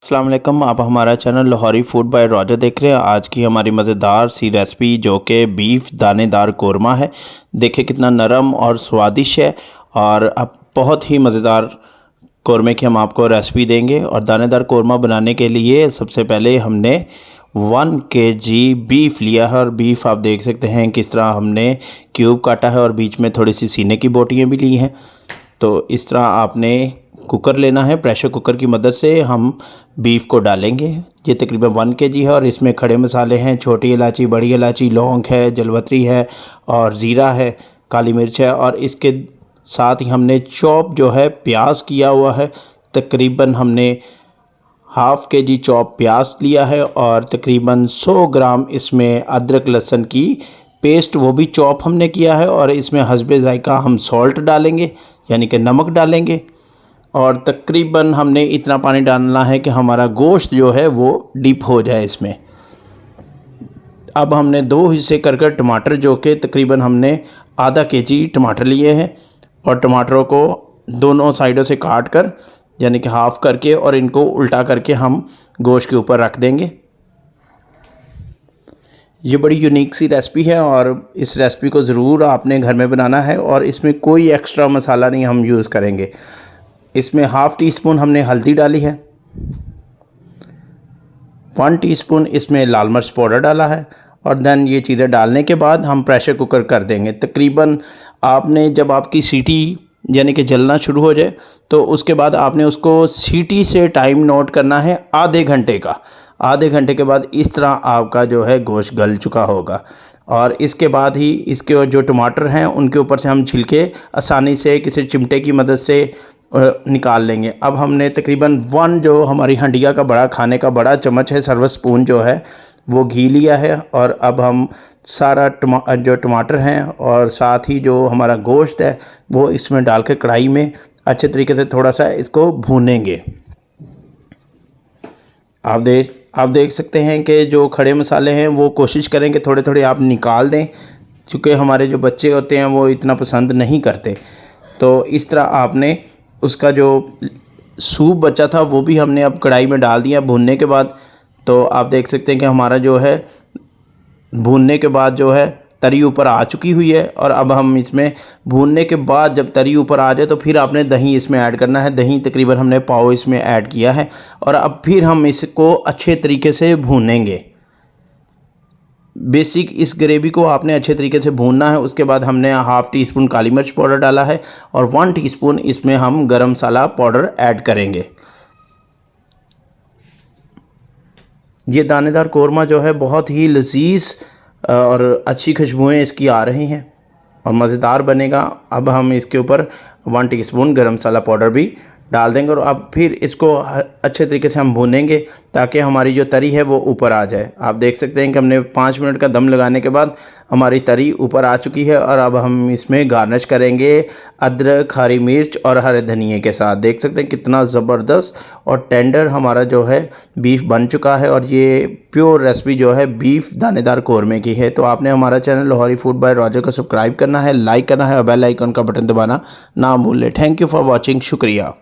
अस्सलाम वालेकुम। आप हमारा channel Lahori food by Roger देख रहे हैं। आज की हमारी मज़ेदार सी रेसिपी जो कि बीफ दानेदार कोरमा है। देखिए कितना नरम और स्वादिष्ट है और अब बहुत ही मज़ेदार कोरमे की हम आपको रेसिपी देंगे। और दानेदार कोरमा बनाने के लिए सबसे पहले हमने 1 केजी बीफ लिया है और बीफ आप देख सकते हैं किस तरह हमने क्यूब काटा है और बीच में थोड़ी सी सीने की बोटियाँ भी ली हैं। तो इस तरह आपने कुकर लेना है। प्रेशर कुकर की मदद से हम बीफ को डालेंगे। ये तकरीबन 1 केजी है और इसमें खड़े मसाले हैं, छोटी इलायची, बड़ी इलायची, लौंग है, जलवतरी है और ज़ीरा है, काली मिर्च है। और इसके साथ ही हमने चॉप जो है प्याज किया हुआ है। तकरीबन हमने हाफ़ केजी चॉप प्याज लिया है और तकरीबन 100 ग्राम इसमें अदरक लहसुन की पेस्ट, वो भी चॉप हमने किया है। और इसमें हस्बे ज़ायका हम सॉल्ट डालेंगे यानी कि नमक डालेंगे। और तकरीबन हमने इतना पानी डालना है कि हमारा गोश्त जो है वो डीप हो जाए इसमें। अब हमने 2 हिस्से कर कर टमाटर, जो कि तकरीबन हमने आधा केजी टमाटर लिए हैं, और टमाटरों को दोनों साइडों से काट कर यानी कि हाफ़ करके और इनको उल्टा करके हम गोश्त के ऊपर रख देंगे। ये बड़ी यूनिक सी रेसिपी है और इस रेसिपी को ज़रूर आपने घर में बनाना है। और इसमें कोई एक्स्ट्रा मसाला नहीं हम यूज़ करेंगे। इसमें हाफ़ टी स्पून हमने हल्दी डाली है, 1 टीस्पून इसमें लाल मिर्च पाउडर डाला है। और देन ये चीज़ें डालने के बाद हम प्रेशर कुकर कर देंगे। तकरीबन आपने जब आपकी सीटी यानी कि जलना शुरू हो जाए तो उसके बाद आपने उसको सीटी से टाइम नोट करना है आधे घंटे का। आधे घंटे के बाद इस तरह आपका जो है गोश्त गल चुका होगा। और इसके बाद ही इसके जो टमाटर हैं उनके ऊपर से हम छिलके आसानी से किसी चिमटे की मदद से निकाल लेंगे। अब हमने तकरीबन 1 जो हमारी हंडिया का बड़ा खाने का बड़ा चम्मच है, सर्विस स्पून जो है, वो घी लिया है। और अब हम सारा जो टमाटर हैं और साथ ही जो हमारा गोश्त है वो इसमें डाल के कढ़ाई में अच्छे तरीके से थोड़ा सा इसको भूनेंगे। आप देख सकते हैं कि जो खड़े मसाले हैं वो कोशिश करें कि थोड़े थोड़े आप निकाल दें, क्योंकि हमारे जो बच्चे होते हैं वो इतना पसंद नहीं करते। तो इस तरह आपने उसका जो सूप बचा था वो भी हमने अब कढ़ाई में डाल दिया भूनने के बाद। तो आप देख सकते हैं कि हमारा जो है भूनने के बाद जो है तरी ऊपर आ चुकी हुई है। और अब हम इसमें भूनने के बाद जब तरी ऊपर आ जाए तो फिर आपने दही इसमें ऐड करना है। दही तकरीबन हमने पाव इसमें ऐड किया है और अब फिर हम इसको अच्छे तरीके से भूनेंगे। बेसिक इस ग्रेवी को आपने अच्छे तरीके से भूनना है। उसके बाद हमने हाफ़ टी स्पून काली मिर्च पाउडर डाला है और 1 टीस्पून इसमें हम गरम मसाला पाउडर ऐड करेंगे। ये दानेदार कोरमा जो है बहुत ही लजीज और अच्छी खुशबुएं इसकी आ रही हैं और मज़ेदार बनेगा। अब हम इसके ऊपर 1 टीस्पून गरम मसाला पाउडर भी डाल देंगे और अब फिर इसको अच्छे तरीके से हम भूनेंगे ताकि हमारी जो तरी है वो ऊपर आ जाए। आप देख सकते हैं कि हमने 5 मिनट का दम लगाने के बाद हमारी तरी ऊपर आ चुकी है। और अब हम इसमें गार्निश करेंगे अदरक, हरी मिर्च और हरे धनिए के साथ। देख सकते हैं कितना ज़बरदस्त और टेंडर हमारा जो है बीफ बन चुका है। और ये प्योर रेसिपी जो है बीफ दानेदार कोरमे की है। तो आपने हमारा channel Lahori food by Roger को सब्सक्राइब करना है, लाइक करना है और बेल आइकन का बटन दबाना ना भूलें। Thank you for watching. शुक्रिया।